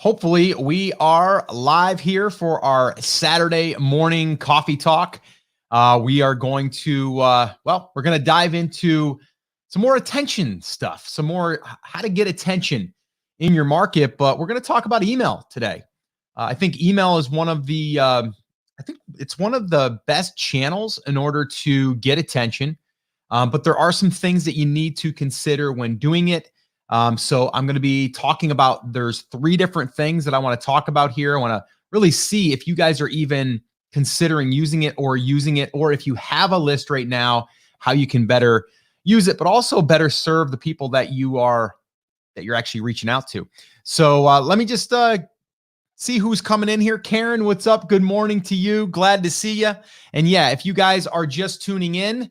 hopefully we are live here for our Saturday morning coffee talk. We are going to, we're going to dive into some more attention stuff, some more how to get attention in your market, but we're going to talk about email today. I think email is one of the, it's one of the best channels in order to get attention. But there are some things that you need to consider when doing it. So I'm going to be talking about, there's 3 different things that I want to talk about here. I want to really see if you guys are even considering using it, or if you have a list right now, how you can better use it, but also better serve the people that you're actually reaching out to. So let me just see who's coming in here. Karen, what's up? Good morning to you. Glad to see you. And yeah, if you guys are just tuning in,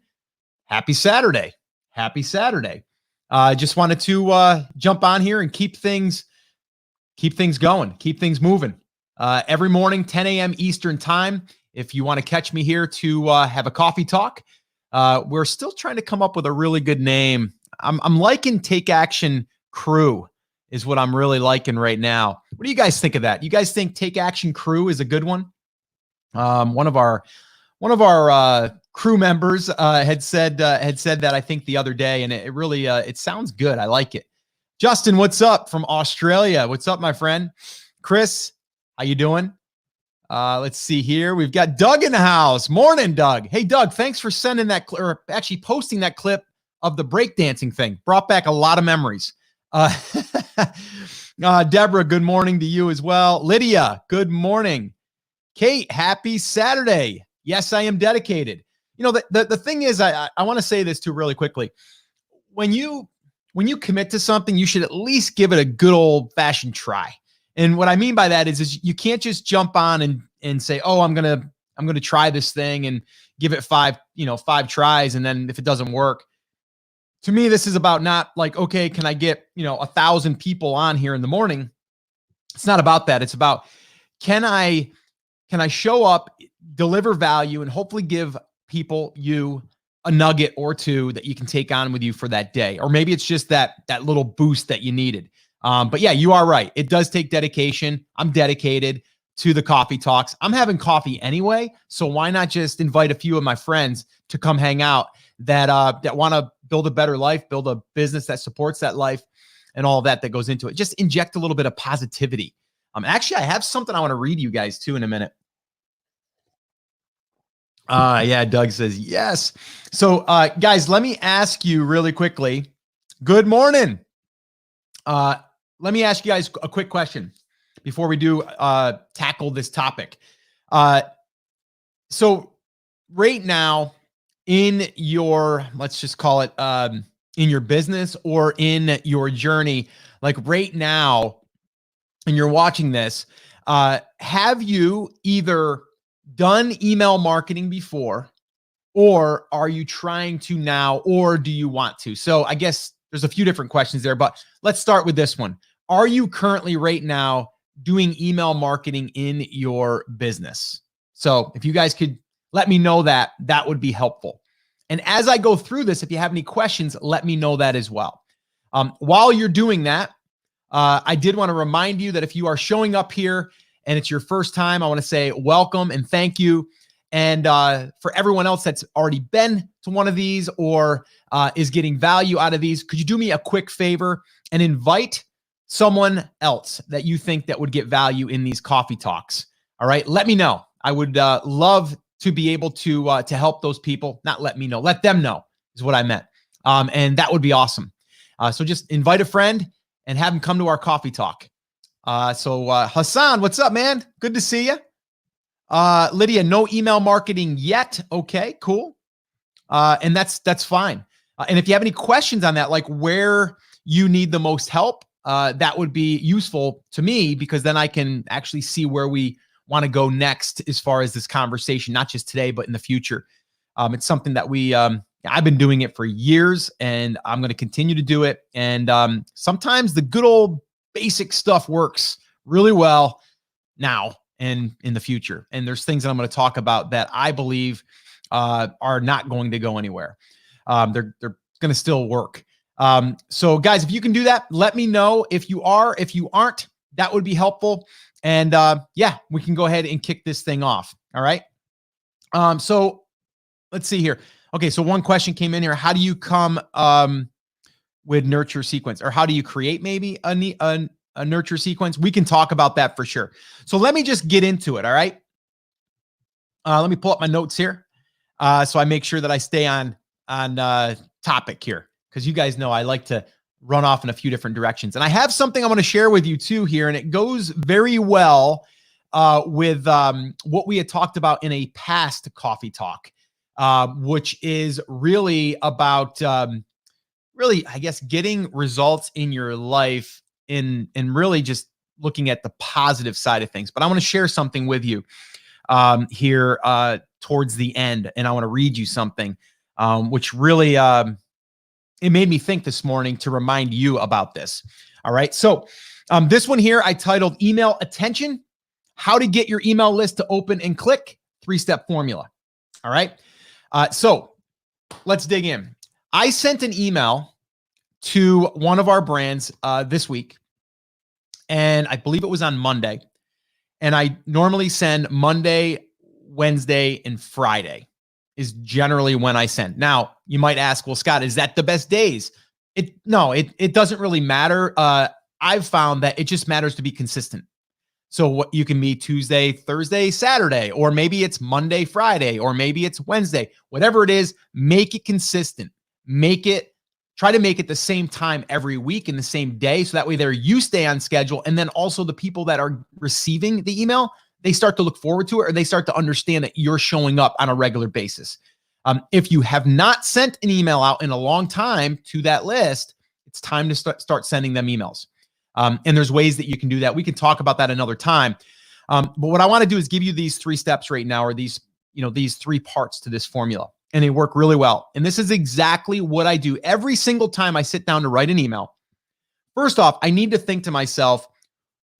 happy Saturday. Happy Saturday. Just wanted to jump on here and keep things going, keep things moving. Every morning, 10 a.m. Eastern time. If you want to catch me here to have a coffee talk, we're still trying to come up with a really good name. I'm liking Take Action Crew is what I'm really liking right now. What do you guys think of that? You guys think Take Action Crew is a good one? One of our crew members had said that, I think, the other day, and it really it sounds good. I like it. Justin, what's up from Australia? What's up, my friend? Chris, how you doing? Let's see here. We've got Doug in the house. Morning, Doug. Hey, Doug, thanks for sending that or actually posting that clip of the breakdancing thing. Brought back a lot of memories. Deborah, good morning to you as well. Lydia, good morning. Kate, happy Saturday. Yes, I am dedicated. You know, the thing is, I want to say this too really quickly. When you commit to something, you should at least give it a good old fashioned try. And what I mean by that is you can't just jump on and say, oh, I'm going to try this thing and give it 5 tries. And then if it doesn't work, to me, this is about not like, okay, can I get, 1,000 people on here in the morning? It's not about that. It's about, can I show up, deliver value, and hopefully give you a nugget or 2 that you can take on with you for that day. Or maybe it's just that little boost that you needed. But yeah, you are right. It does take dedication. I'm dedicated to the coffee talks. I'm having coffee anyway, so why not just invite a few of my friends to come hang out that want to build a better life, build a business that supports that life, and all that goes into it. Just inject a little bit of positivity. Actually, I have something I want to read you guys too in a minute. Yeah, Doug says yes. So, guys, let me ask you really quickly. Good morning. Let me ask you guys a quick question before we do tackle this topic. So right now in your, let's just call it in your business or in your journey, like right now, and you're watching this, have you either done email marketing before, or are you trying to now, or do you want to? So I guess there's a few different questions there, but let's start with this one. Are you currently right now doing email marketing in your business? So if you guys could let me know that would be helpful. And as I go through this, if you have any questions, let me know that as well. While you're doing that, I did want to remind you that if you are showing up here and it's your first time, I want to say welcome and thank you. And for everyone else that's already been to one of these or is getting value out of these, could you do me a quick favor and invite someone else that you think that would get value in these coffee talks? All right, let me know. I would love to be able to help those people. Not let me know, let them know is what I meant. And that would be awesome. So just invite a friend and have them come to our coffee talk. So Hassan, what's up, man? Good to see you. Lydia, no email marketing yet. Okay, cool. And that's fine. And if you have any questions on that, like where you need the most help, that would be useful to me, because then I can actually see where we want to go next as far as this conversation, not just today, but in the future. It's something that I've been doing it for years, and I'm going to continue to do it. And sometimes the good old basic stuff works really well now and in the future. And there's things that I'm going to talk about that I believe are not going to go anywhere. They're going to still work. So guys, if you can do that, let me know. If you are, if you aren't, that would be helpful. And yeah, we can go ahead and kick this thing off. All right. So let's see here. Okay. So one question came in here. How do you come with nurture sequence, or how do you create maybe a nurture sequence? We can talk about that for sure. So let me just get into it. All right. Let me pull up my notes here. So I make sure that I stay on topic here, because you guys know I like to run off in a few different directions. And I have something I want to share with you too here, and it goes very well with what we had talked about in a past coffee talk, which is really about really, I guess, getting results in your life and really just looking at the positive side of things. But I want to share something with you here towards the end, and I want to read you something which really it made me think this morning to remind you about this. All right. So this one here, I titled Email Attention, How to Get Your Email List to Open and Click, 3-Step Formula. All right. So let's dig in. I sent an email to one of our brands this week, and I believe it was on Monday. And I normally send Monday, Wednesday, and Friday is generally when I send. Now, you might ask, well, Scott, is that the best days? No, it doesn't really matter. I've found that it just matters to be consistent. So what you can be Tuesday, Thursday, Saturday, or maybe it's Monday, Friday, or maybe it's Wednesday, whatever it is, make it consistent. Try to make it the same time every week in the same day. So that way you stay on schedule. And then also the people that are receiving the email, they start to look forward to it, or they start to understand that you're showing up on a regular basis. If you have not sent an email out in a long time to that list, it's time to start sending them emails. And there's ways that you can do that. We can talk about that another time. But what I want to do is give you these 3 steps right now, or these 3 parts to this formula, and they work really well. And this is exactly what I do every single time I sit down to write an email. First off, I need to think to myself,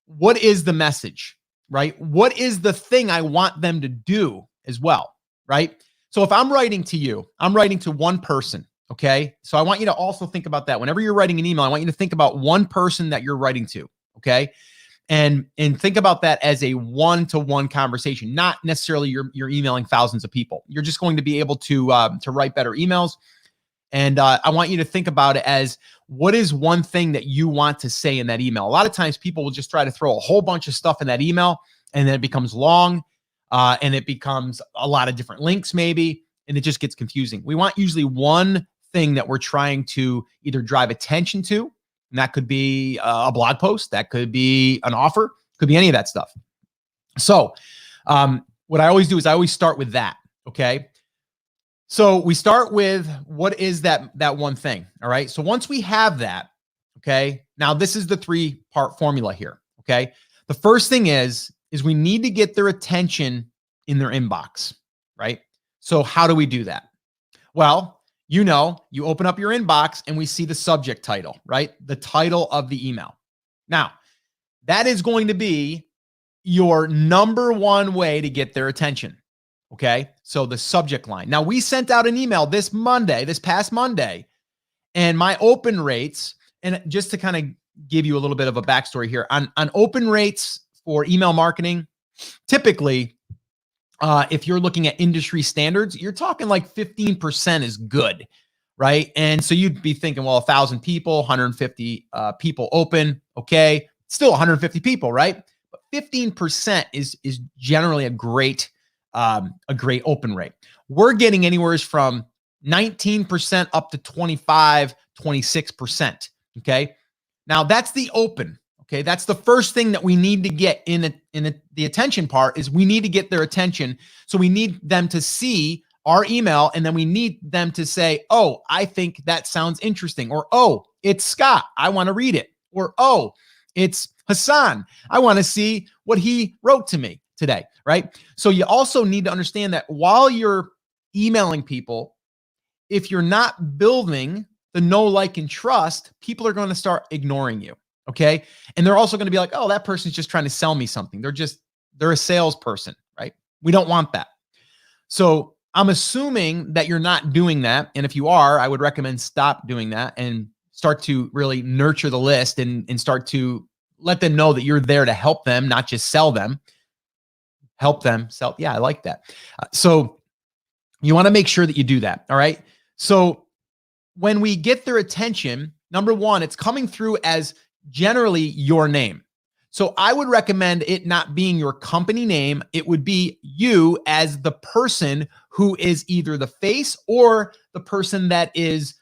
what is the message, right? What is the thing I want them to do as well, right? So if I'm writing to you, I'm writing to one person, okay? So I want you to also think about that. Whenever you're writing an email, I want you to think about one person that you're writing to, okay? And think about that as a one-to-one conversation, not necessarily you're emailing thousands of people. You're just going to be able to write better emails. And I want you to think about it as, what is one thing that you want to say in that email? A lot of times people will just try to throw a whole bunch of stuff in that email, and then it becomes long, and it becomes a lot of different links maybe, and it just gets confusing. We want usually one thing that we're trying to either drive attention to, and that could be a blog post, that could be an offer, could be any of that stuff. So what I always do is I always start with that, okay? So we start with, what is that one thing, all right? So once we have that, okay, now this is the 3-part formula here, okay? The first thing is we need to get their attention in their inbox, right? So how do we do that? Well, you open up your inbox and we see the subject title, right? The title of the email. Now, that is going to be your number one way to get their attention, okay? So the subject line. Now, we sent out an email this past Monday, and my open rates, and just to kind of give you a little bit of a backstory here, on open rates for email marketing, typically, if you're looking at industry standards, you're talking like 15% is good, right? And so you'd be thinking, well, 1,000 people, 150 people open, okay, still 150 people, right? But 15% is generally a great open rate. We're getting anywhere from 19% up to 25, 26%, okay? Now that's the open. Okay, that's the first thing that we need to get in the attention part, is we need to get their attention. So we need them to see our email, and then we need them to say, oh, I think that sounds interesting, or oh, it's Scott, I want to read it, or oh, it's Hassan, I want to see what he wrote to me today, right? So you also need to understand that while you're emailing people, if you're not building the know, like, and trust, people are going to start ignoring you. Okay. And they're also going to be like, oh, that person's just trying to sell me something. They're a salesperson, right? We don't want that. So I'm assuming that you're not doing that. And if you are, I would recommend stop doing that and start to really nurture the list and start to let them know that you're there to help them, not just sell them. Help them sell. Yeah, I like that. So you want to make sure that you do that. All right. So when we get their attention, number one, it's coming through as generally your name. So I would recommend it not being your company name. It would be you as the person who is either the face or the person that is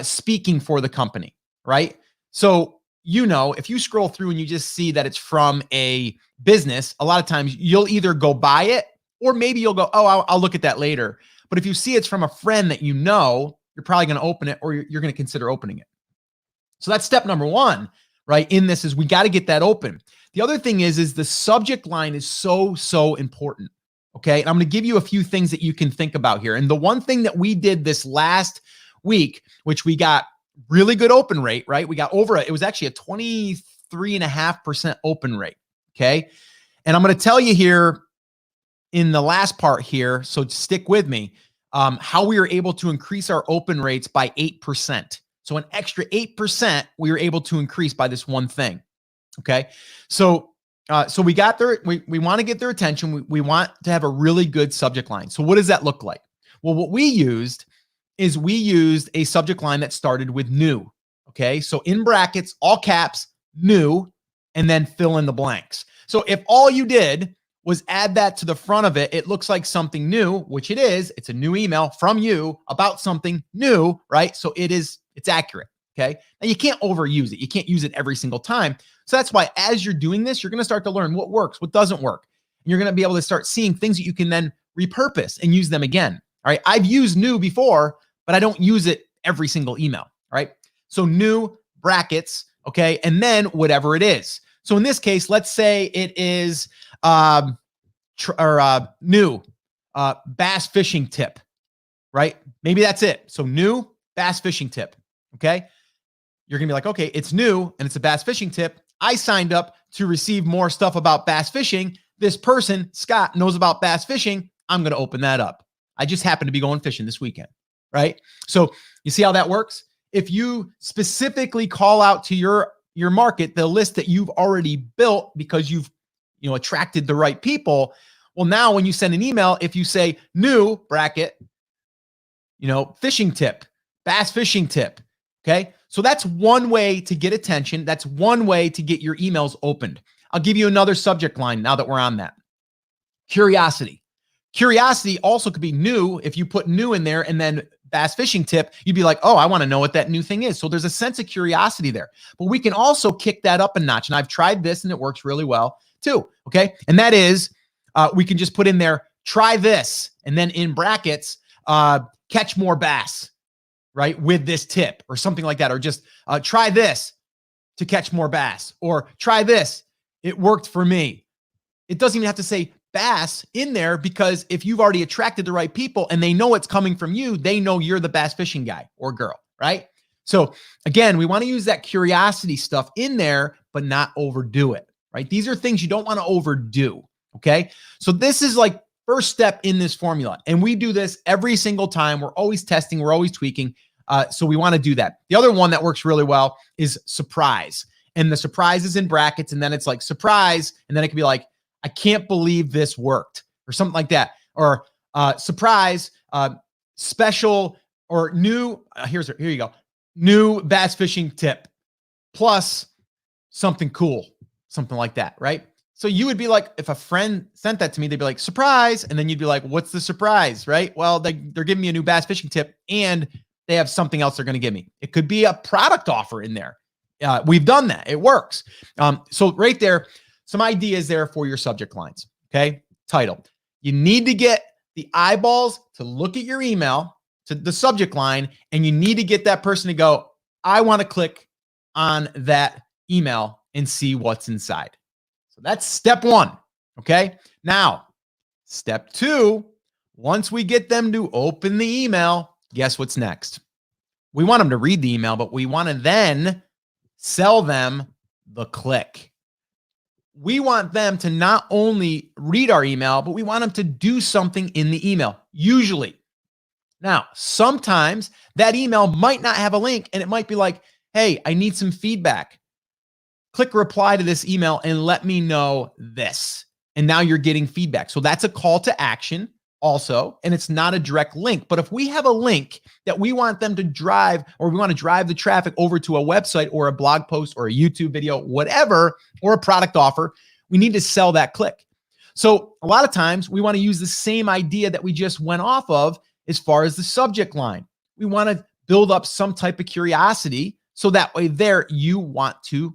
speaking for the company, right? So, if you scroll through and you just see that it's from a business, a lot of times you'll either go buy it or maybe you'll go, oh, I'll look at that later. But if you see it's from a friend that you're probably going to open it or you're going to consider opening it. So that's step number one, right? In this is we got to get that open. The other thing is the subject line is so important. Okay. And I'm going to give you a few things that you can think about here. And the one thing that we did this last week, which we got really good open rate, right? We got it was actually a 23.5% open rate. Okay. And I'm going to tell you here in the last part here, so stick with me, how we were able to increase our open rates by 8%. So an extra 8% we were able to increase by this one thing. Okay. So we got we want to get their attention. We want to have a really good subject line. So what does that look like? Well, what we used is a subject line that started with new. Okay. So in brackets, all caps, new, and then fill in the blanks. So if all you did was add that to the front of it, it looks like something new, which it is. It's a new email from you about something new, right? So it's accurate. Okay. Now you can't overuse it. You can't use it every single time. So that's why as you're doing this, you're going to start to learn what works, what doesn't work. And you're going to be able to start seeing things that you can then repurpose and use them again. All right. I've used new before, but I don't use it every single email. All right. So new brackets. Okay. And then whatever it is. So in this case, let's say it is new bass fishing tip, right? Maybe that's it. So new bass fishing tip. Okay. You're going to be like, okay, it's new and it's a bass fishing tip. I signed up to receive more stuff about bass fishing. This person, Scott, knows about bass fishing. I'm going to open that up. I just happen to be going fishing this weekend, right? So you see how that works? If you specifically call out to your market, the list that you've already built because you've attracted the right people. Well, now when you send an email, if you say new bracket, fishing tip, bass fishing tip. Okay. So that's one way to get attention. That's one way to get your emails opened. I'll give you another subject line now that we're on that. Curiosity. Curiosity also could be new. If you put new in there and then bass fishing tip, you'd be like, oh, I want to know what that new thing is. So there's a sense of curiosity there, but we can also kick that up a notch. And I've tried this and it works really well too. Okay. And that is, we can just put in there, try this. And then in brackets, catch more bass, right? With this tip or something like that. Or just try this to catch more bass, or try this. It worked for me. It doesn't even have to say bass in there, because if you've already attracted the right people and they know it's coming from you, they know you're the bass fishing guy or girl, right? So again, we want to use that curiosity stuff in there, but not overdo it, right? These are things you don't want to overdo, okay? So this is like first step in this formula. And we do this every single time. We're always testing, we're always tweaking. So we want to do that. The other one that works really well is surprise. And the surprise is in brackets, and then it's like surprise, and then it could be like, I can't believe this worked, or something like that. Or surprise, special, or new, here you go. New bass fishing tip plus something cool, something like that, right? So you would be like, if a friend sent that to me, they'd be like, surprise. And then you'd be like, what's the surprise, right? Well, they're giving me a new bass fishing tip and they have something else they're going to give me. It could be a product offer in there. We've done that. It works. So right there, some ideas there for your subject lines. Okay. Title. You need to get the eyeballs to look at your email, to the subject line, and you need to get that person to go, I want to click on that email and see what's inside. So that's step one. Okay. Now, step two, once we get them to open the email, guess what's next? We want them to read the email, but we want to then sell them the click. We want them to not only read our email, but we want them to do something in the email, usually. Now, sometimes that email might not have a link, and it might be like, hey, I need some feedback. click reply to this email and let me know this. And now you're getting feedback. So that's a call to action also, and it's not a direct link. But if we have a link that we want them to drive, or we want to drive the traffic over to a website or a blog post or a YouTube video, whatever, or a product offer, we need to sell that click. So a lot of times we want to use the same idea that we just went off of as far as the subject line. We want to build up some type of curiosity, so that way there you want to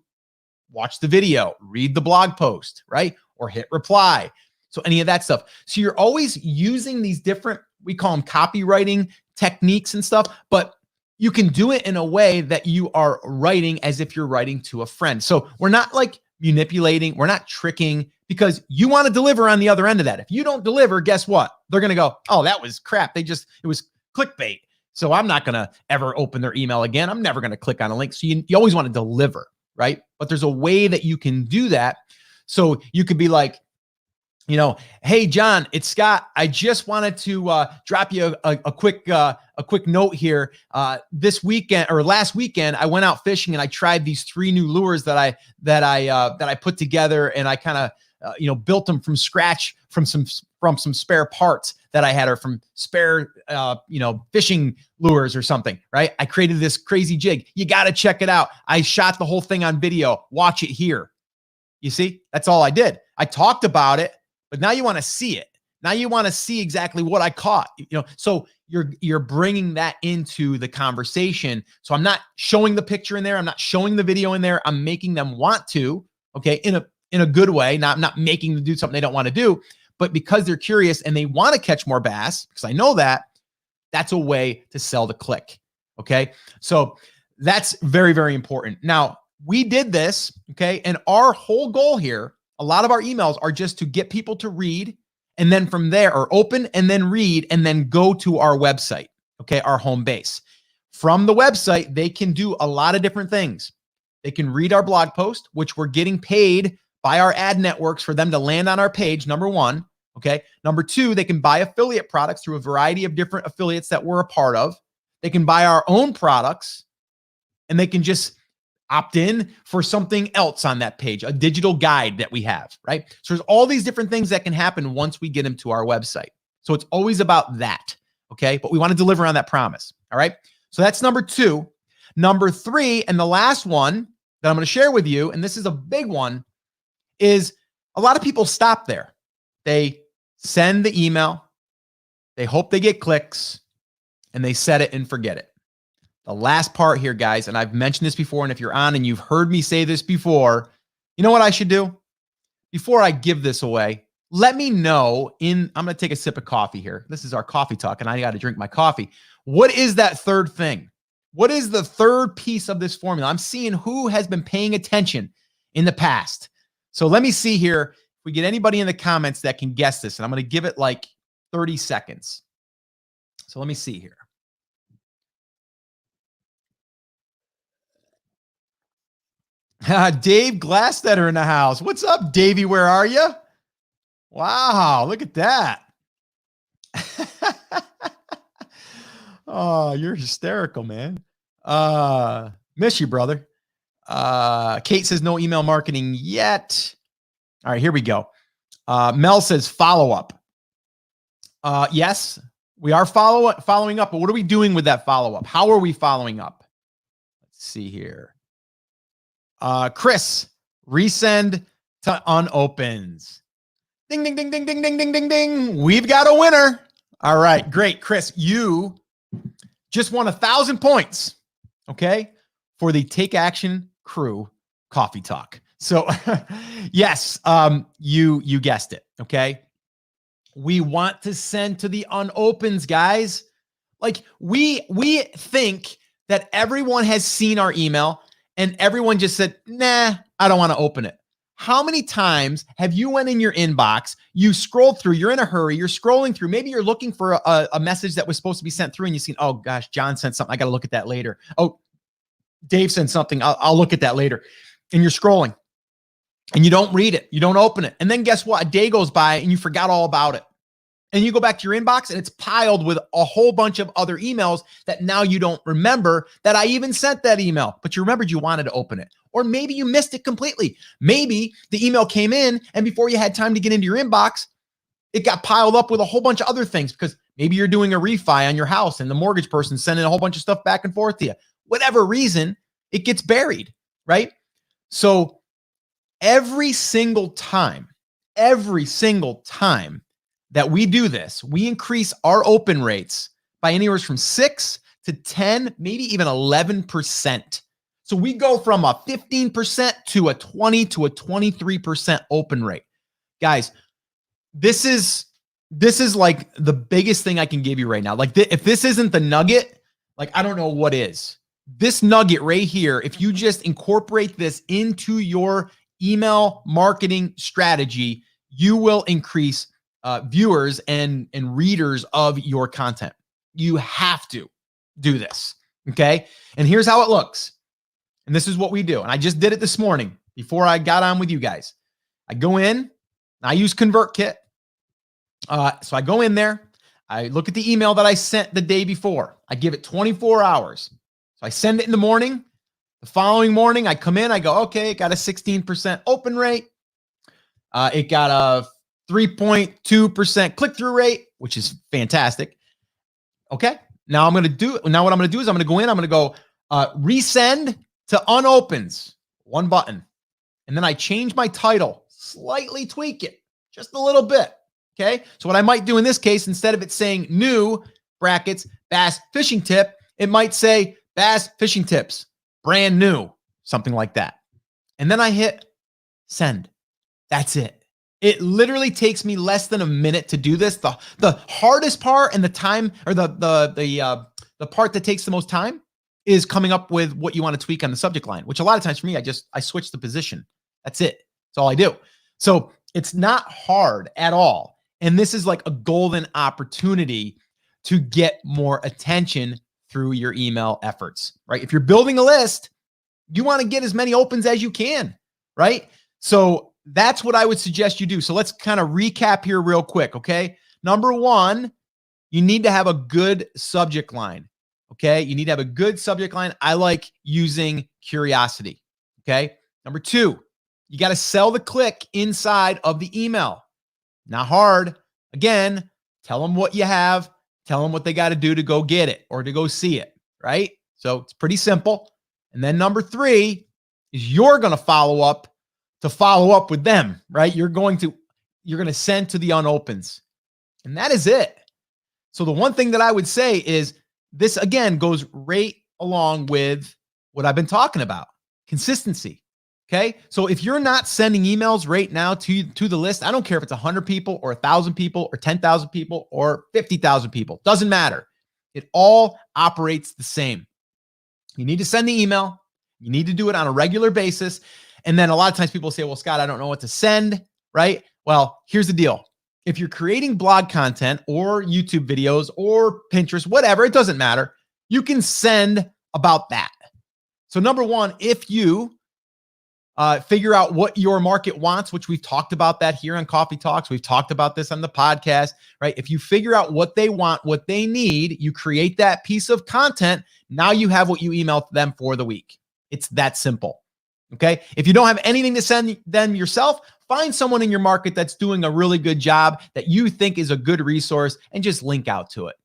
watch the video, read the blog post, right? Or hit reply. So any of that stuff. So you're always using these different, we call them copywriting techniques and stuff, but you can do it in a way that you are writing as if you're writing to a friend. So we're not like manipulating, we're not tricking, because you want to deliver on the other end of that. If you don't deliver, guess what? They're going to go, oh, that was crap. It was clickbait. So I'm not going to ever open their email again. I'm never going to click on a link. So you always want to deliver, right? But there's a way that you can do that. So you could be like, hey, John, it's Scott. I just wanted to drop you a quick note here. This weekend or last weekend, I went out fishing and I tried these 3 new lures that I put together, and I kind of built them from scratch from some spare parts that I had, or from spare fishing lures or something. Right? I created this crazy jig. You got to check it out. I shot the whole thing on video. Watch it here. You see, that's all I did. I talked about it. But now you want to see it. Now you want to see exactly what I caught. So you're bringing that into the conversation. So I'm not showing the picture in there. I'm not showing the video in there. I'm making them want to, okay, in a good way. Not making them do something they don't want to do, but because they're curious and they want to catch more bass, because I know that's a way to sell the click. Okay, so that's very, very important. Now we did this, okay, and our whole goal here. A lot of our emails are just to get people to read, and then from there, or open and then read and then go to our website, okay, our home base. From the website, they can do a lot of different things. They can read our blog post, which we're getting paid by our ad networks for them to land on our page, number one, okay? Number two, they can buy affiliate products through a variety of different affiliates that we're a part of. They can buy our own products, and they can just opt in for something else on that page, a digital guide that we have, right? So there's all these different things that can happen once we get them to our website. So it's always about that, okay? But we want to deliver on that promise, all right? So that's number 2. Number 3, and the last one that I'm going to share with you, and this is a big one, is a lot of people stop there. They send the email, they hope they get clicks, and they set it and forget it. The last part here, guys, and I've mentioned this before, and if you're on and you've heard me say this before, you know what I should do? Before I give this away, let me know I'm going to take a sip of coffee here. This is our coffee talk, and I got to drink my coffee. What is that third thing? What is the third piece of this formula? I'm seeing who has been paying attention in the past. So let me see here if we get anybody in the comments that can guess this, and I'm going to give it like 30 seconds. So let me see here. Dave Glastetter in the house. What's up, Davey? Where are you? Wow, look at that. Oh, you're hysterical, man. Miss you, brother. Kate says no email marketing yet. All right, here we go. Mel says follow up. Yes, we are following up, but what are we doing with that follow up? How are we following up? Let's see here. Chris, resend to unopens. Ding, ding, ding, ding, ding, ding, ding, ding, ding. We've got a winner. All right, great. Chris, you just won 1,000 points, okay, for the Take Action Crew Coffee Talk. So yes, you guessed it, okay? We want to send to the unopens, guys. Like we think that everyone has seen our email and everyone just said, nah, I don't want to open it. How many times have you went in your inbox, you scrolled through, you're in a hurry, you're scrolling through, maybe you're looking for a message that was supposed to be sent through and you seen, oh gosh, John sent something, I got to look at that later. Oh, Dave sent something, I'll look at that later. And you're scrolling and you don't read it, you don't open it. And then guess what? A day goes by and you forgot all about it. And you go back to your inbox and it's piled with a whole bunch of other emails that now you don't remember that I even sent that email, but you remembered you wanted to open it. Or maybe you missed it completely. Maybe the email came in and before you had time to get into your inbox, it got piled up with a whole bunch of other things because maybe you're doing a refi on your house and the mortgage person's sending a whole bunch of stuff back and forth to you. Whatever reason, it gets buried, right? So every single time that we do this, we increase our open rates by anywhere from 6 to 10, maybe even 11%. So we go from a 15% to a 20 to a 23% open rate. Guys, this is like the biggest thing I can give you right now. Like if this isn't the nugget, like I don't know what is. This nugget right here, if you just incorporate this into your email marketing strategy, you will increase viewers and readers of your content. You have to do this, okay? And here's how it looks. And this is what we do. And I just did it this morning before I got on with you guys. I go in, I use Convertkit. So I go in there, I look at the email that I sent the day before. I give it 24 hours. So I send it in the morning. The following morning, I come in, I go, okay, it got a 16% open rate. It got a 3.2% click-through rate, which is fantastic. Okay. Now what I'm going to do is I'm going to go in, I'm going to go resend to unopens, one button. And then I change my title, slightly tweak it just a little bit. Okay. So what I might do in this case, instead of it saying new brackets, bass fishing tip, it might say bass fishing tips, brand new, something like that. And then I hit send. That's it. It literally takes me less than a minute to do this. The hardest part and the time, or the part that takes the most time is coming up with what you want to tweak on the subject line, which a lot of times for me, I switch the position. That's it. That's all I do. So it's not hard at all. And this is like a golden opportunity to get more attention through your email efforts, right? If you're building a list, you want to get as many opens as you can, right? So that's what I would suggest you do. So let's kind of recap here real quick, okay? Number one, you need to have a good subject line, okay? You need to have a good subject line. I like using curiosity, okay? Number two, you got to sell the click inside of the email. Not hard. Again, tell them what you have. Tell them what they got to do to go get it or to go see it, right? So it's pretty simple. And then number three is you're going to follow up with them, right? You're going to send to the unopens. And that is it. So the one thing that I would say is this, again, goes right along with what I've been talking about, consistency. Okay. So if you're not sending emails right now to the list, I don't care if it's 100 people or 1,000 people or 10,000 people or 50,000 people, doesn't matter. It all operates the same. You need to send the email. You need to do it on a regular basis. And then a lot of times people say, well, Scott, I don't know what to send, right? Well, here's the deal. If you're creating blog content or YouTube videos or Pinterest, whatever, it doesn't matter. You can send about that. So number one, if you figure out what your market wants, which we've talked about that here on Coffee Talks. We've talked about this on the podcast, right? If you figure out what they want, what they need, you create that piece of content. Now you have what you email them for the week. It's that simple. Okay. If you don't have anything to send them yourself, find someone in your market that's doing a really good job that you think is a good resource and just link out to it.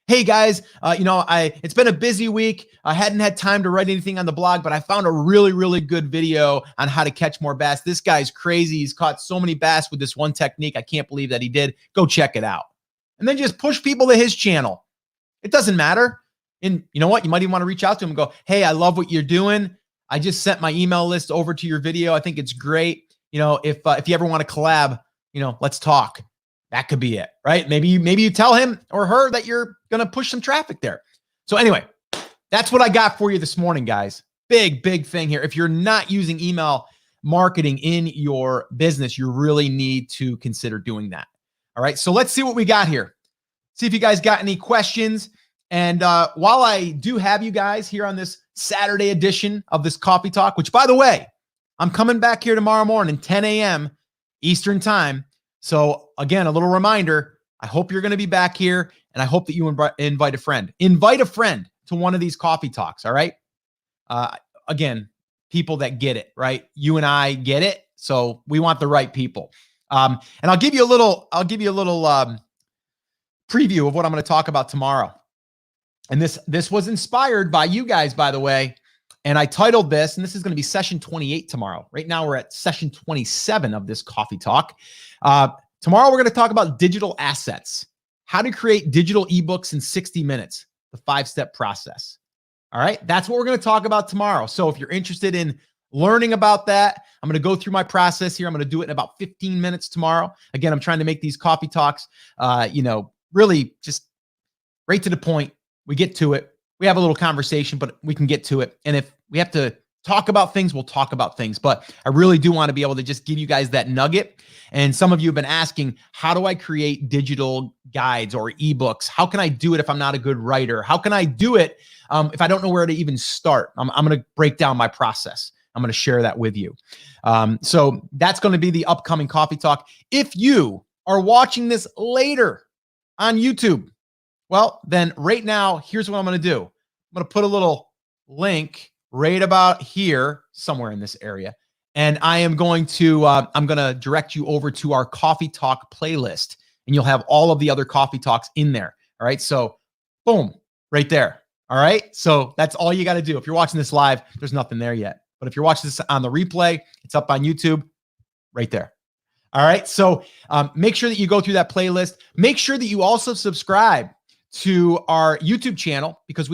Hey guys, it's been a busy week. I hadn't had time to write anything on the blog, but I found a really, really good video on how to catch more bass. This guy's crazy. He's caught so many bass with this one technique. I can't believe that he did. Go check it out. And then just push people to his channel. It doesn't matter. And you know what? You might even want to reach out to him and go, hey, I love what you're doing. I just sent my email list over to your video. I think it's great. If you ever want to collab, let's talk. That could be it, right? Maybe you tell him or her that you're going to push some traffic there. So anyway, that's what I got for you this morning, guys. Big thing here. If you're not using email marketing in your business, you really need to consider doing that. All right. So let's see what we got here. See if you guys got any questions. And while I do have you guys here on this Saturday edition of this Coffee Talk, which by the way, I'm coming back here tomorrow morning, 10 a.m. Eastern time. So again, a little reminder, I hope you're going to be back here and I hope that you invite a friend. Invite a friend to one of these Coffee Talks, all right? Again, people that get it, right? You and I get it. So we want the right people. And I'll give you a little preview of what I'm going to talk about tomorrow. And this was inspired by you guys, by the way. And I titled this, and this is going to be session 28 tomorrow. Right now, we're at session 27 of this coffee talk. Tomorrow, we're going to talk about digital assets, how to create digital ebooks in 60 minutes, the 5-step process. All right, that's what we're going to talk about tomorrow. So if you're interested in learning about that, I'm going to go through my process here. I'm going to do it in about 15 minutes tomorrow. Again, I'm trying to make these coffee talks, really just right to the point. We get to it. We have a little conversation, but we can get to it. And if we have to talk about things, we'll talk about things. But I really do want to be able to just give you guys that nugget. And some of you have been asking, how do I create digital guides or ebooks? How can I do it if I'm not a good writer? How can I do it if I don't know where to even start? I'm going to break down my process. I'm going to share that with you. So that's going to be the upcoming coffee talk. If you are watching this later on YouTube, well, then right now, here's what I'm going to do. I'm going to put a little link right about here, somewhere in this area. And I am going to, I'm going to direct you over to our coffee talk playlist, and you'll have all of the other coffee talks in there. All right. So boom, right there. All right. So that's all you got to do. If you're watching this live, there's nothing there yet. But if you're watching this on the replay, it's up on YouTube right there. All right. So make sure that you go through that playlist. Make sure that you also subscribe to our YouTube channel, because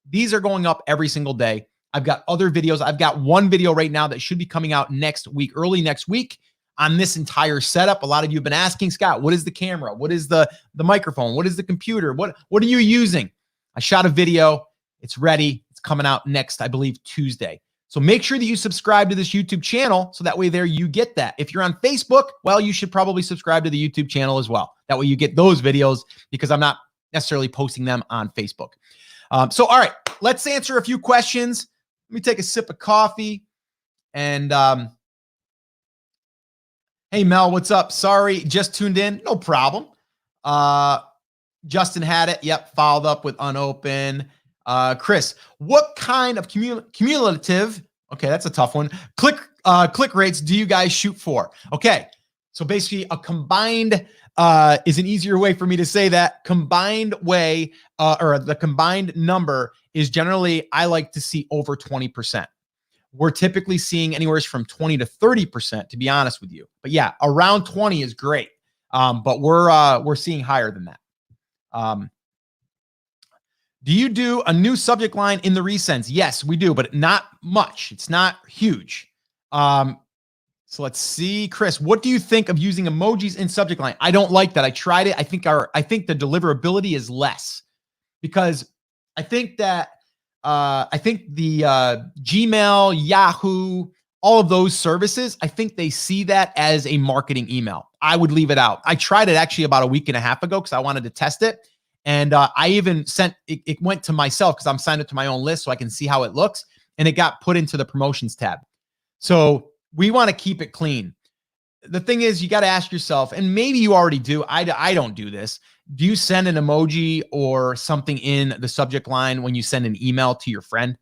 these are going up every single day. I've got other videos. I've got one video right now that should be coming out next week, early next week, on this entire setup. A lot of you have been asking, Scott, what is the camera? What is the microphone? What is the computer? What are you using? I shot a video. It's ready. It's coming out next, I believe, Tuesday. So make sure that you subscribe to this YouTube channel, so that way there you get that. If you're on Facebook, well, you should probably subscribe to the YouTube channel as well. That way you get those videos, because I'm not necessarily posting them on Facebook. So, all right, let's answer a few questions. Let me take a sip of coffee. And hey, Mel, what's up? Sorry, just tuned in. No problem. Justin had it. Yep, followed up with unopened. Chris, what kind of cumulative, okay, that's a tough one, click rates do you guys shoot for? Okay, so basically a combined is an easier way for me to say that. Combined way, or the combined number is generally, I like to see over 20%. We're typically seeing anywhere from 20 to 30%, to be honest with you. But yeah, around 20 is great. But we're seeing higher than that. Do you do a new subject line in the Resends? Yes, we do, but not much. It's not huge. So let's see, Chris, what do you think of using emojis in subject line? I don't like that. I tried it. I think the deliverability is less, because I think that the Gmail, Yahoo, all of those services, I think they see that as a marketing email. I would leave it out. I tried it actually about a week and a half ago because I wanted to test it. And I even sent it went to myself, because I'm signed up to my own list so I can see how it looks. And it got put into the promotions tab. So we want to keep it clean. The thing is, you got to ask yourself, and maybe you already do. I don't do this. Do you send an emoji or something in the subject line when you send an email to your friend?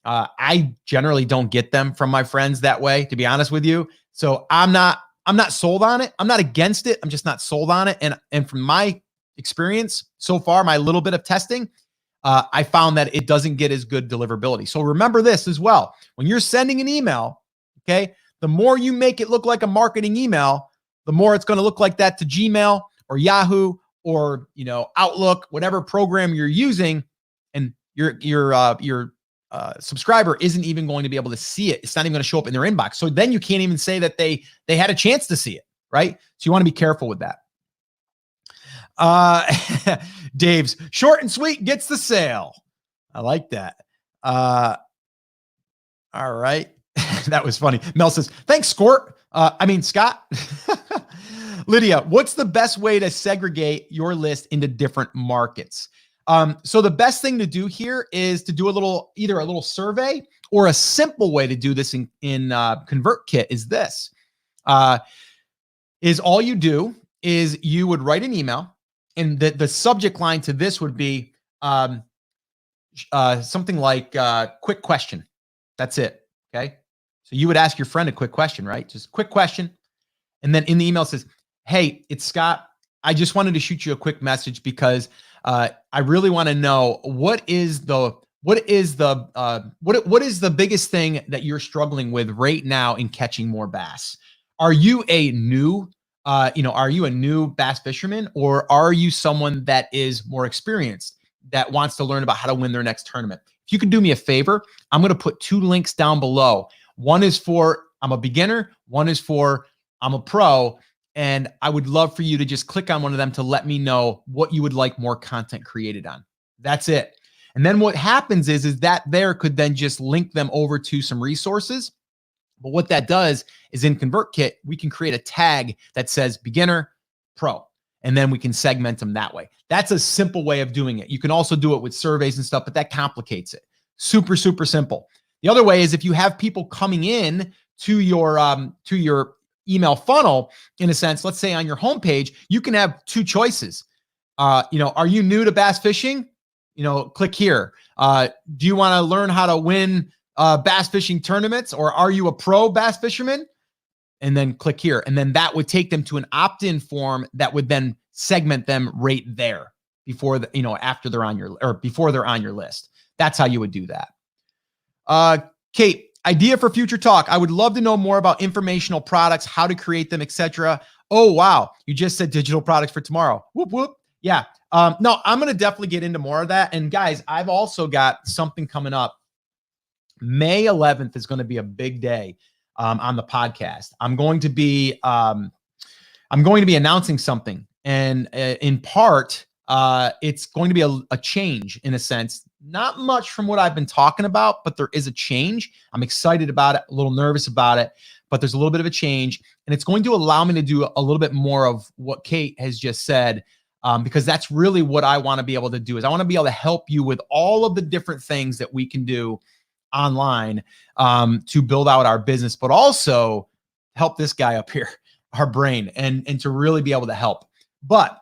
I generally don't get them from my friends that way, to be honest with you. So I'm not sold on it. I'm not against it. I'm just not sold on it. And from my experience so far, my little bit of testing, I found that it doesn't get as good deliverability. So remember this as well. When you're sending an email, okay, the more you make it look like a marketing email, the more it's going to look like that to Gmail or Yahoo or, Outlook, whatever program you're using, and your subscriber isn't even going to be able to see it. It's not even going to show up in their inbox. So then you can't even say that they had a chance to see it, right? So you want to be careful with that. Dave's short and sweet gets the sale. I like that. All right. That was funny. Mel says, thanks, Scott. Lydia, what's the best way to segregate your list into different markets? So the best thing to do here is to do either a little survey, or a simple way to do this in Convertkit is this. Is all you do is you would write an email, and the subject line to this would be something like quick question. That's it. Okay. So you would ask your friend a quick question, right? Just a quick question. And then in the email it says, hey, it's Scott. I just wanted to shoot you a quick message because I really want to know what is the biggest thing that you're struggling with right now in catching more bass? Are you a new bass fisherman, or are you someone that is more experienced that wants to learn about how to win their next tournament? If you could do me a favor, I'm going to put 2 links down below. One is for I'm a beginner, one is for I'm a pro, and I would love for you to just click on one of them to let me know what you would like more content created on. That's it. And then what happens is that there could then just link them over to some resources. But what that does is in Convertkit, we can create a tag that says beginner, pro, and then we can segment them that way. That's a simple way of doing it. You can also do it with surveys and stuff, but that complicates it. Super, super simple. The other way is if you have people coming in to your email funnel, in a sense, let's say on your homepage, you can have 2 choices. Are you new to bass fishing? Click here. Do you want to learn how to win bass fishing tournaments, or are you a pro bass fisherman? And then click here. And then that would take them to an opt-in form that would then segment them right there before after they're on before they're on your list. That's how you would do that. Kate, idea for future talk. I would love to know more about informational products, how to create them, etc. Oh, wow. You just said digital products for tomorrow. Whoop, whoop. Yeah. No, I'm going to definitely get into more of that. And guys, I've also got something coming up. May 11th is going to be a big day on the podcast. I'm going to be announcing something, and in part, it's going to be a change in a sense. Not much from what I've been talking about, but there is a change. I'm excited about it, a little nervous about it, but there's a little bit of a change, and it's going to allow me to do a little bit more of what Kate has just said, because that's really what I want to be able to do. Is I want to be able to help you with all of the different things that we can do online to build out our business, but also help this guy up here, our brain, and to really be able to help. But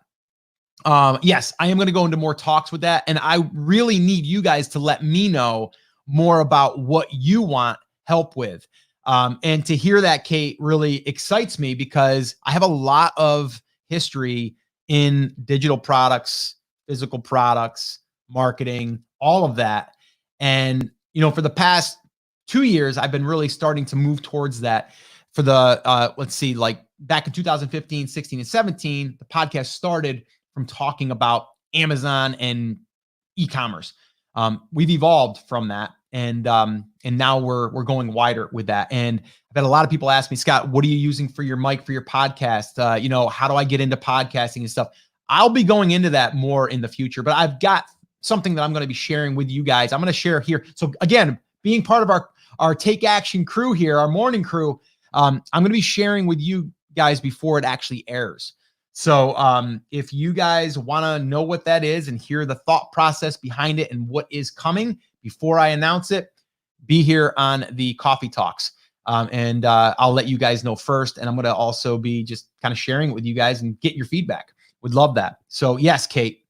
yes, I am going to go into more talks with that. And I really need you guys to let me know more about what you want help with. And to hear that, Kate, really excites me because I have a lot of history in digital products, physical products, marketing, all of that. And, for the past 2 years, I've been really starting to move towards that. For the, let's see, like back in 2015, 16, and 17, the podcast started from talking about Amazon and e-commerce. We've evolved from that, and now we're going wider with that. And I've had a lot of people ask me, Scott, what are you using for your mic for your podcast? How do I get into podcasting and stuff? I'll be going into that more in the future, but I've got something that I'm going to be sharing with you guys. I'm going to share here. So again, being part of our Take Action crew here, our morning crew, I'm going to be sharing with you guys before it actually airs. So if you guys want to know what that is and hear the thought process behind it and what is coming before I announce it, be here on the Coffee Talks. And I'll let you guys know first. And I'm going to also be just kind of sharing it with you guys and get your feedback. Would love that. So yes, Kate.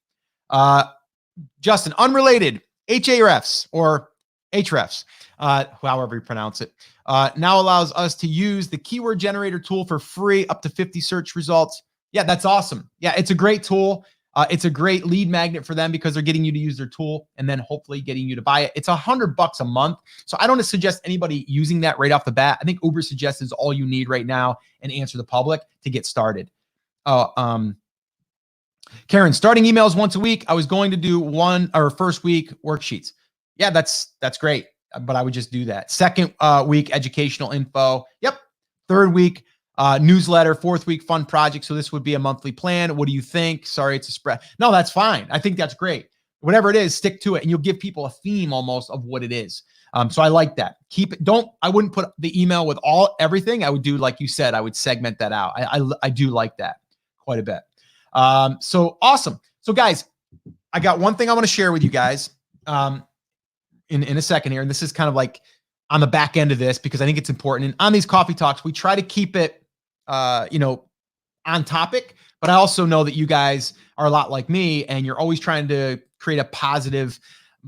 Justin, unrelated, HRFs or HRFs, however you pronounce it, now allows us to use the keyword generator tool for free, up to 50 search results. Yeah, that's awesome. Yeah, it's a great tool. It's a great lead magnet for them because they're getting you to use their tool and then hopefully getting you to buy it. It's $100 a month. So I don't suggest anybody using that right off the bat. I think Uber suggests is all you need right now and Answer the Public to get started. Karen, starting emails once a week. I was going to do first week worksheets. Yeah, that's great. But I would just do that. Second week, educational info. Yep. Third week, newsletter. Fourth week, fun project. So this would be a monthly plan. What do you think? Sorry, it's a spread. No, that's fine. I think that's great. Whatever it is, stick to it. And you'll give people a theme almost of what it is. So I like that. Keep it. I wouldn't put the email with everything. I would do, like you said, I would segment that out. I do like that quite a bit. So awesome. So guys, I got one thing I want to share with you guys in a second here. And this is kind of like on the back end of this because I think it's important. And on these Coffee Talks, we try to keep it, on topic, but I also know that you guys are a lot like me and you're always trying to create a positive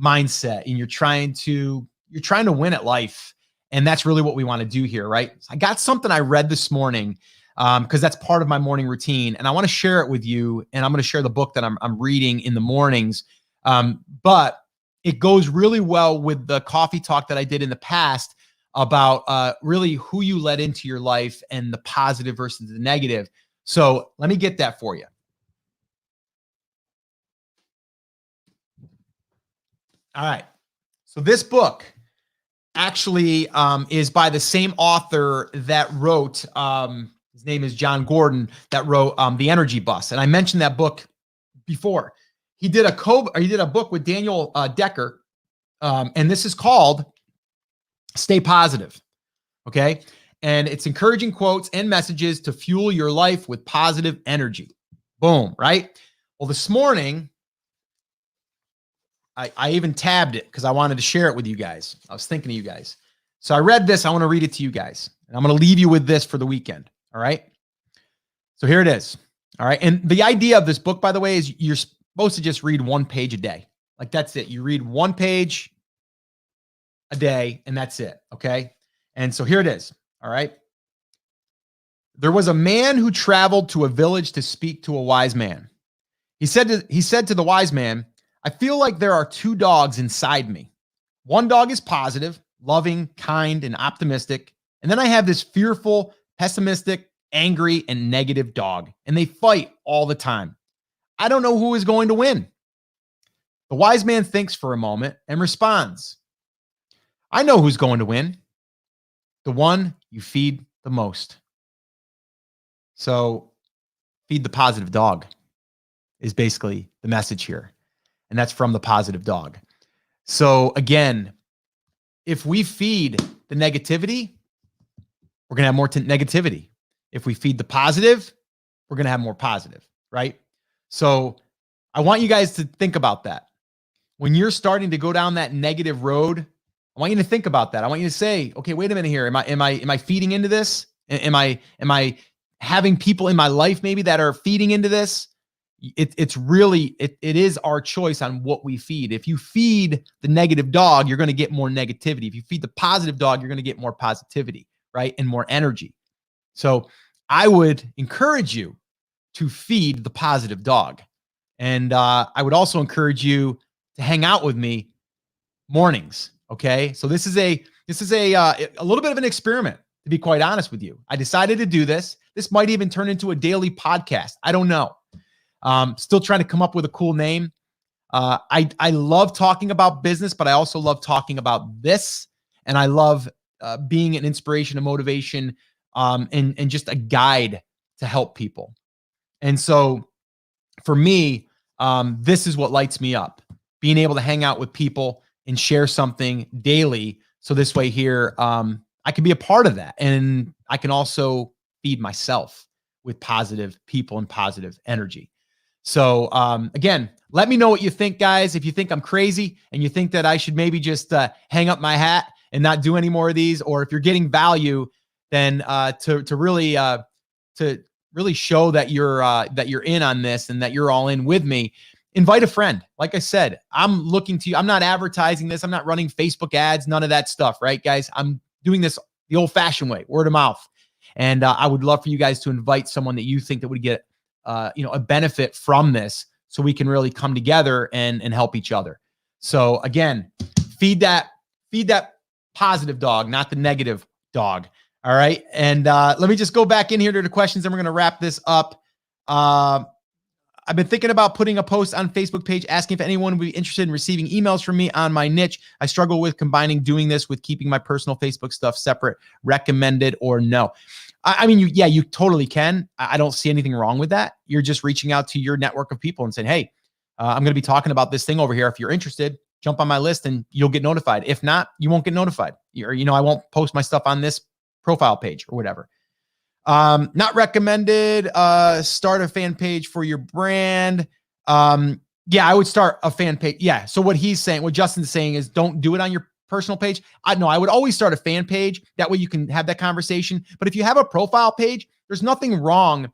mindset and you're trying to win at life. And that's really what we want to do here, right? So I got something I read this morning because that's part of my morning routine. And I want to share it with you. And I'm going to share the book that I'm reading in the mornings. But it goes really well with the coffee talk that I did in the past about really who you let into your life and the positive versus the negative. So let me get that for you. All right. So this book actually is by the same author that wrote, his name is John Gordon, that wrote The Energy Bus. And I mentioned that book before. He did a book with Daniel Decker, and this is called Stay Positive. Okay. And it's encouraging quotes and messages to fuel your life with positive energy. Boom. Right. Well, this morning, I even tabbed it because I wanted to share it with you guys. I was thinking of you guys. So I read this. I want to read it to you guys. And I'm going to leave you with this for the weekend. All right. So here it is. All right. And the idea of this book, by the way, is you're supposed to just read 1 page a day. Like that's it. You read 1 page a day and that's it. Okay. And so here it is. All right. There was a man who traveled to a village to speak to a wise man. He said to the wise man, I feel like there are 2 dogs inside me. One dog is positive, loving, kind, and optimistic. And then I have this fearful, pessimistic, angry, and negative dog. And they fight all the time. I don't know who is going to win. The wise man thinks for a moment and responds, I know who's going to win. The one you feed the most. So feed the positive dog is basically the message here. And that's from The Positive Dog. So again, if we feed the negativity, we're going to have more negativity. If we feed the positive, we're going to have more positive, right? So I want you guys to think about that. When you're starting to go down that negative road, I want you to think about that. I want you to say, okay, wait a minute here. Am I feeding into this? Am I having people in my life maybe that are feeding into this? It is our choice on what we feed. If you feed the negative dog, you're going to get more negativity. If you feed the positive dog, you're going to get more positivity, right? And more energy. So I would encourage you to feed the positive dog. And I would also encourage you to hang out with me mornings. Okay. So this is a little bit of an experiment, to be quite honest with you. I decided to do this. This might even turn into a daily podcast. I don't know. Still trying to come up with a cool name. I love talking about business, but I also love talking about this. And I love being an inspiration, a motivation, and just a guide to help people. And so for me, this is what lights me up, being able to hang out with people and share something daily. So this way here, I can be a part of that. And I can also feed myself with positive people and positive energy. So again, let me know what you think, guys. If you think I'm crazy and you think that I should maybe just hang up my hat and not do any more of these, or if you're getting value, then to really show that you're in on this and that you're all in with me, invite a friend. Like I said, I'm looking to you. I'm not advertising this. I'm not running Facebook ads, none of that stuff, right, guys? I'm doing this the old-fashioned way, word of mouth. And I would love for you guys to invite someone that you think that would get a benefit from this, so we can really come together and help each other. So again, feed that positive dog, not the negative dog. All right. And let me just go back in here to the questions, and we're going to wrap this up. I've been thinking about putting a post on Facebook page asking if anyone would be interested in receiving emails from me on my niche. I struggle with combining doing this with keeping my personal Facebook stuff separate. Recommended or no? I mean, you totally can. I don't see anything wrong with that. You're just reaching out to your network of people and saying, hey, I'm going to be talking about this thing over here. If you're interested, jump on my list and you'll get notified. If not, you won't get notified. I won't post my stuff on this profile page or whatever. Not recommended. Start a fan page for your brand. Yeah, I would start a fan page. Yeah. So what Justin's saying is don't do it on your personal page. I would always start a fan page. That way you can have that conversation. But if you have a profile page, there's nothing wrong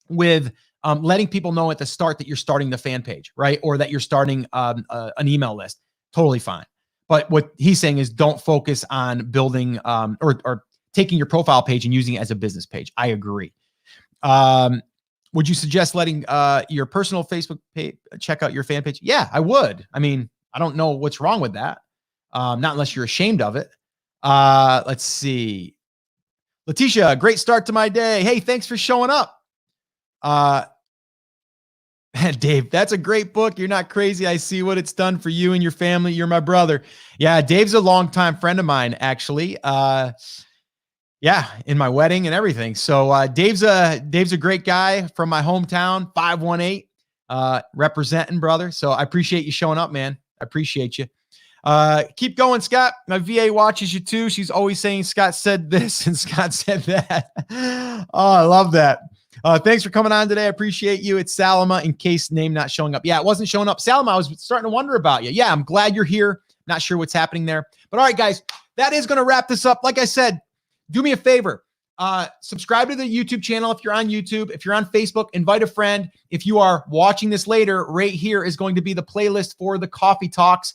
with letting people know at the start that you're starting the fan page, right? Or that you're starting an email list. Totally fine. But what he's saying is don't focus on building or taking your profile page and using it as a business page. I agree. Would you suggest letting your personal Facebook page check out your fan page? Yeah, I would. I mean, I don't know what's wrong with that. Not unless you're ashamed of it. Let's see. Letitia, great start to my day. Hey, thanks for showing up. Dave, that's a great book. You're not crazy. I see what it's done for you and your family. You're my brother. Yeah, Dave's a longtime friend of mine, actually. Yeah, in my wedding and everything. So Dave's a great guy from my hometown, 518, representing, brother. So I appreciate you showing up, man. I appreciate you. Keep going, Scott. My VA watches you too. She's always saying Scott said this and Scott said that. Oh, I love that. Thanks for coming on today. I appreciate you. It's Salama, in case name not showing up. Yeah, it wasn't showing up. Salama, I was starting to wonder about you. Yeah, I'm glad you're here. Not sure what's happening there. But all right, guys, that is going to wrap this up. Like I said, do me a favor. Subscribe to the YouTube channel if you're on YouTube. If you're on Facebook, invite a friend. If you are watching this later, right here is going to be the playlist for the coffee talks.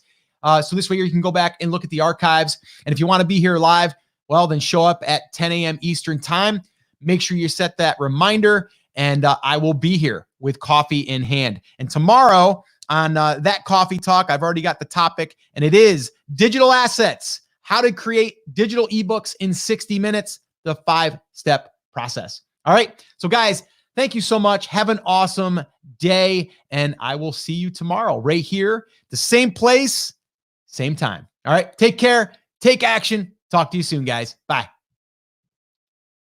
So this way you can go back and look at the archives. And if you want to be here live, well, then show up at 10 a.m. Eastern time. Make sure you set that reminder, and I will be here with coffee in hand. And tomorrow on that coffee talk, I've already got the topic, and it is digital assets, how to create digital ebooks in 60 minutes, the 5-step process. All right. So guys, thank you so much. Have an awesome day, and I will see you tomorrow right here, the same place, same time. All right. Take care. Take action. Talk to you soon, guys. Bye.